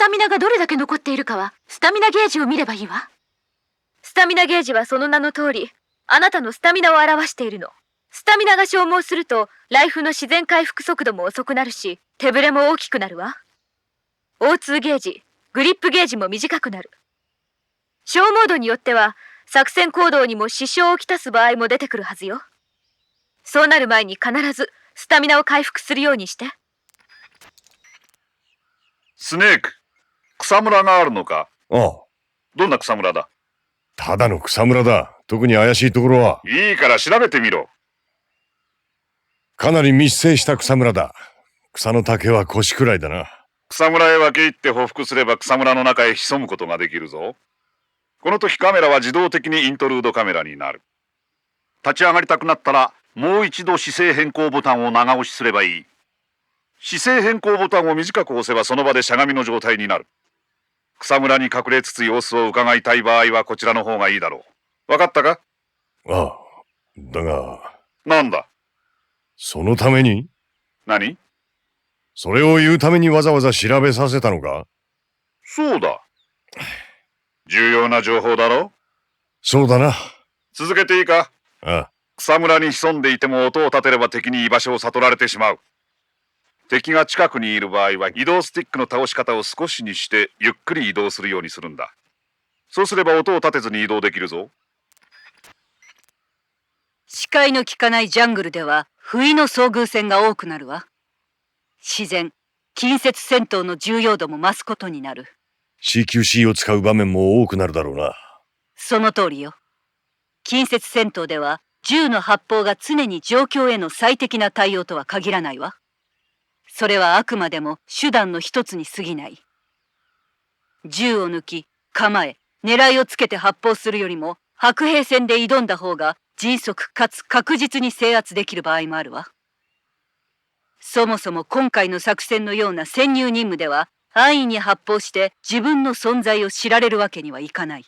タミナがどれだけ残っているかはスタミナゲージを見ればいいわ。スタミナゲージはその名の通り、あなたのスタミナを表しているの。スタミナが消耗するとライフの自然回復速度も遅くなるし、手ぶれも大きくなるわ。O2 ゲージ、グリップゲージも短くなる。小モードによっては作戦行動にも支障をきたす場合も出てくるはずよ。そうなる前に必ずスタミナを回復するようにして。スネーク、草むらがあるのか？ああ。どんな草むらだ？ただの草むらだ。特に怪しいところは。いいから調べてみろ。かなり密生した草むらだ。草の丈は腰くらいだな。草むらへ分け入って匍匐すれば草むらの中へ潜むことができるぞ。この時カメラは自動的にイントルードカメラになる。立ち上がりたくなったらもう一度姿勢変更ボタンを長押しすればいい。姿勢変更ボタンを短く押せばその場でしゃがみの状態になる。草むらに隠れつつ様子を伺いたい場合はこちらの方がいいだろう。わかったか？ああ。だが。なんだ？そのために？何？それを言うためにわざわざ調べさせたのか？そうだ。重要な情報だろ？そうだな。続けていいか？ああ。草むらに潜んでいても音を立てれば敵に居場所を悟られてしまう。敵が近くにいる場合は移動スティックの倒し方を少しにしてゆっくり移動するようにするんだ。そうすれば音を立てずに移動できるぞ。視界の効かないジャングルでは不意の遭遇戦が多くなるわ。自然、近接戦闘の重要度も増すことになる。CQC を使う場面も多くなるだろうな。その通りよ。近接戦闘では銃の発砲が常に状況への最適な対応とは限らないわ。それはあくまでも手段の一つに過ぎない。銃を抜き、構え、狙いをつけて発砲するよりも白兵戦で挑んだ方が迅速かつ確実に制圧できる場合もあるわ。そもそも今回の作戦のような潜入任務では安易に発砲して自分の存在を知られるわけにはいかない。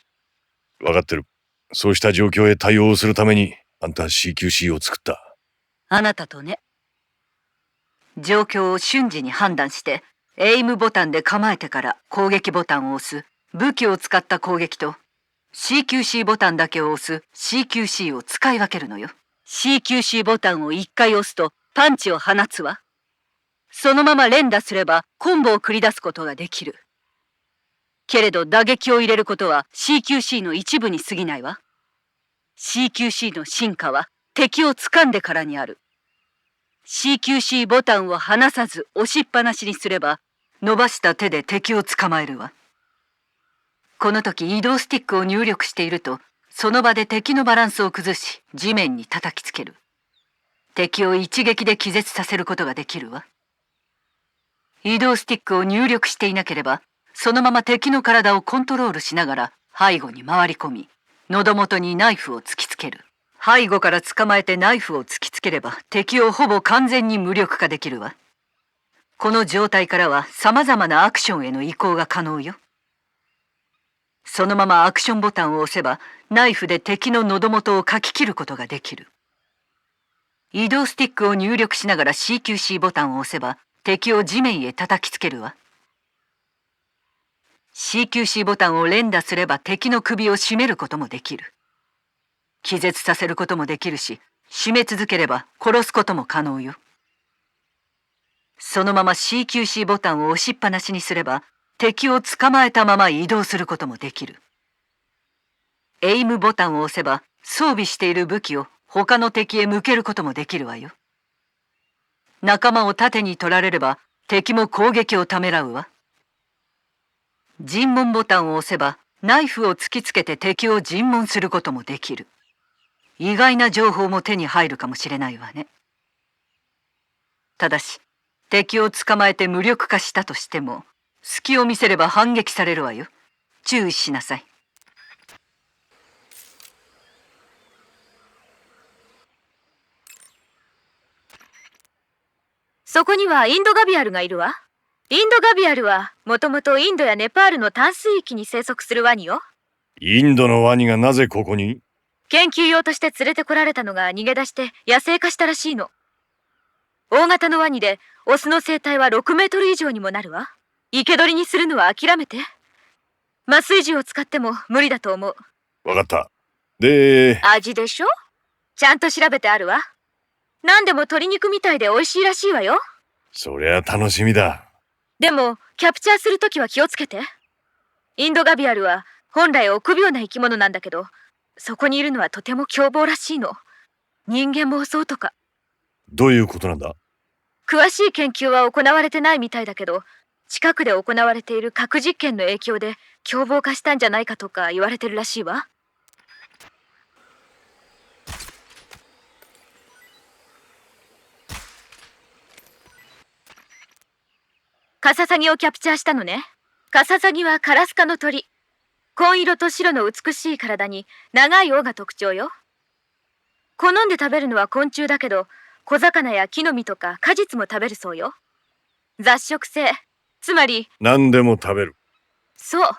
わかってる。そうした状況へ対応するためにあんた CQC を作った。あなたとね。状況を瞬時に判断してエイムボタンで構えてから攻撃ボタンを押す武器を使った攻撃と CQC ボタンだけを押す CQC を使い分けるのよ。CQC ボタンを1回押すとパンチを放つわ。そのまま連打すればコンボを繰り出すことができる。けれど打撃を入れることは CQC の一部に過ぎないわ。CQC の進化は敵を掴んでからにある。CQC ボタンを離さず押しっぱなしにすれば伸ばした手で敵を捕まえるわ。この時移動スティックを入力しているとその場で敵のバランスを崩し地面に叩きつける。敵を一撃で気絶させることができるわ。移動スティックを入力していなければそのまま敵の体をコントロールしながら背後に回り込み喉元にナイフを突きつける。背後から捕まえてナイフを突きつければ敵をほぼ完全に無力化できるわ。この状態からは様々なアクションへの移行が可能よ。そのままアクションボタンを押せばナイフで敵の喉元をかき切ることができる。移動スティックを入力しながら CQC ボタンを押せば敵を地面へ叩きつけるわ。CQC ボタンを連打すれば敵の首を絞めることもできる。気絶させることもできるし、締め続ければ殺すことも可能よ。そのまま CQC ボタンを押しっぱなしにすれば、敵を捕まえたまま移動することもできる。エイムボタンを押せば、装備している武器を他の敵へ向けることもできるわよ。仲間を盾に取られれば、敵も攻撃をためらうわ。尋問ボタンを押せば、ナイフを突きつけて敵を尋問することもできる。意外な情報も手に入るかもしれないわね。ただし、敵を捕まえて無力化したとしても、隙を見せれば反撃されるわよ。注意しなさい。そこにはインドガビアルがいるわ。インドガビアルはもともとインドやネパールの淡水域に生息するワニよ。インドのワニがなぜここに？研究用として連れてこられたのが逃げ出して野生化したらしいの。大型のワニでオスの生体は6メートル以上にもなるわ。生け捕りにするのは諦めて。麻酔銃を使っても無理だと思う。わかった。で、味でしょ？ちゃんと調べてあるわ。何でも鶏肉みたいで美味しいらしいわよ。そりゃ楽しみだ。でもキャプチャーするときは気をつけて。インドガビアルは本来臆病な生き物なんだけど、そこにいるのはとても凶暴らしいの。人間も襲うとか。どういうことなんだ？詳しい研究は行われてないみたいだけど、近くで行われている核実験の影響で凶暴化したんじゃないかとか言われてるらしいわ。カササギをキャプチャーしたのね。カササギはカラス科の鳥。紺色と白の美しい体に長い尾が特徴よ。好んで食べるのは昆虫だけど、小魚や木の実とか果実も食べるそうよ。雑食性。つまり、何でも食べる。そう。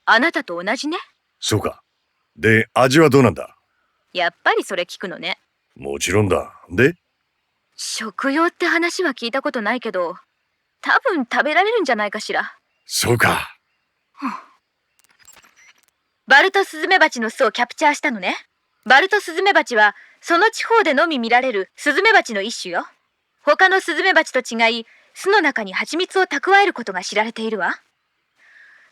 あなたと同じね。そうか。で、味はどうなんだ？やっぱりそれ聞くのね。もちろんだ。で、食用って話は聞いたことないけど、多分食べられるんじゃないかしら。そうか。バルトスズメバチの巣をキャプチャーしたのね。バルトスズメバチはその地方でのみ見られるスズメバチの一種よ。他のスズメバチと違い、巣の中に蜂蜜を蓄えることが知られているわ。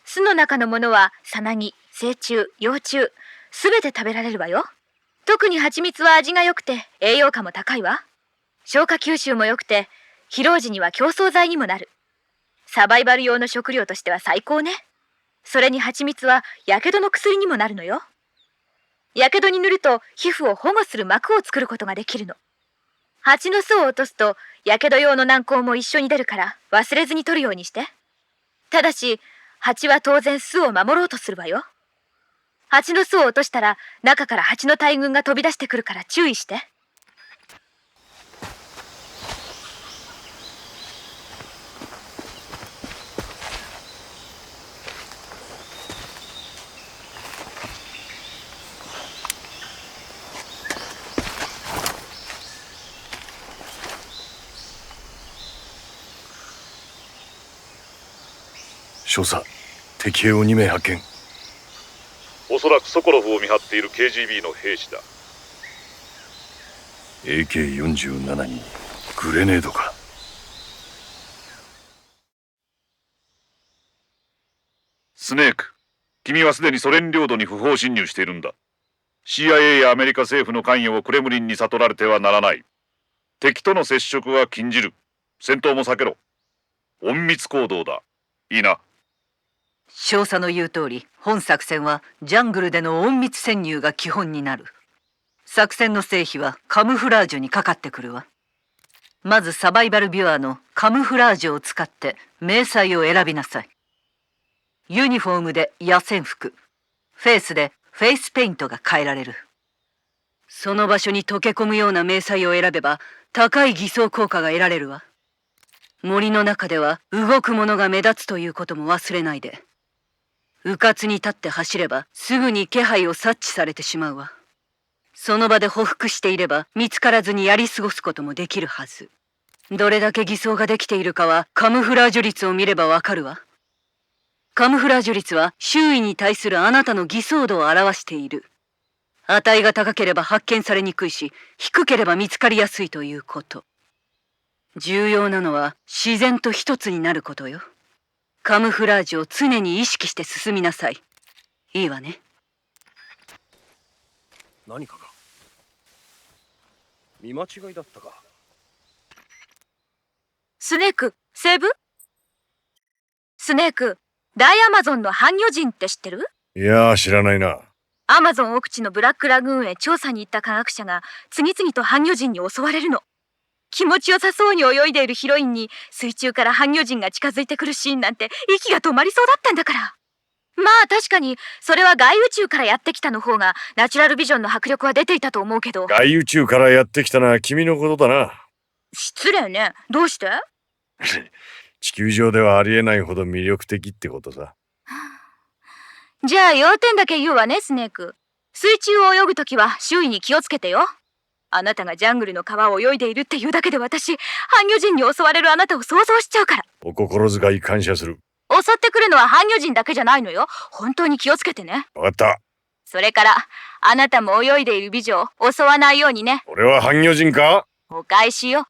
巣の中のものはさなぎ、成虫、幼虫、すべて食べられるわよ。特に蜂蜜は味が良くて栄養価も高いわ。消化吸収も良くて疲労時には競争剤にもなる。サバイバル用の食料としては最高ね。それに蜂蜜はやけどの薬にもなるのよ。やけどに塗ると皮膚を保護する膜を作ることができるの。蜂の巣を落とすとやけど用の軟膏も一緒に出るから忘れずに取るようにして。ただし蜂は当然巣を守ろうとするわよ。蜂の巣を落としたら中から蜂の大群が飛び出してくるから注意して。少佐、敵兵を2名発見。おそらくソコロフを見張っている KGB の兵士だ。 AK-47 にグレネードか。スネーク、君はすでにソ連領土に不法侵入しているんだ。 CIA やアメリカ政府の関与をクレムリンに悟られてはならない。敵との接触は禁じる。戦闘も避けろ。隠密行動だ。いいな。少佐の言う通り、本作戦はジャングルでの隠密潜入が基本になる。作戦の成否はカムフラージュにかかってくるわ。まずサバイバルビュアーのカムフラージュを使って迷彩を選びなさい。ユニフォームで野戦服、フェイスでフェイスペイントが変えられる。その場所に溶け込むような迷彩を選べば高い偽装効果が得られるわ。森の中では動くものが目立つということも忘れないで。迂闊に立って走ればすぐに気配を察知されてしまうわ。その場で匍匐していれば見つからずにやり過ごすこともできるはず。どれだけ偽装ができているかはカムフラージュ率を見ればわかるわ。カムフラージュ率は周囲に対するあなたの偽装度を表している。値が高ければ発見されにくいし、低ければ見つかりやすいということ。重要なのは自然と一つになることよ。カムフラージュを常に意識して進みなさい。いいわね。何かか。見間違いだったか。スネーク、セーブ？スネーク、大アマゾンの半魚人って知ってる？いやー、知らないな。アマゾン奥地のブラックラグーンへ調査に行った科学者が次々と半魚人に襲われるの。気持ちよさそうに泳いでいるヒロインに水中から半魚人が近づいてくるシーンなんて息が止まりそうだったんだから。まあ確かにそれは外宇宙からやってきたの方がナチュラルビジョンの迫力は出ていたと思うけど。外宇宙からやってきたのは君のことだな。失礼ね。どうして？地球上ではありえないほど魅力的ってことさ。じゃあ要点だけ言うわね、スネーク。水中を泳ぐときは周囲に気をつけてよ。あなたがジャングルの川を泳いでいるっていうだけで私、半魚人に襲われるあなたを想像しちゃうから。お心遣い感謝する。るのは半魚人だけじゃないのよ。本当に気をつけてね。わかった。それから、あなたも泳いでいる美女を襲わないようにね。俺は半魚人か？お返しよ。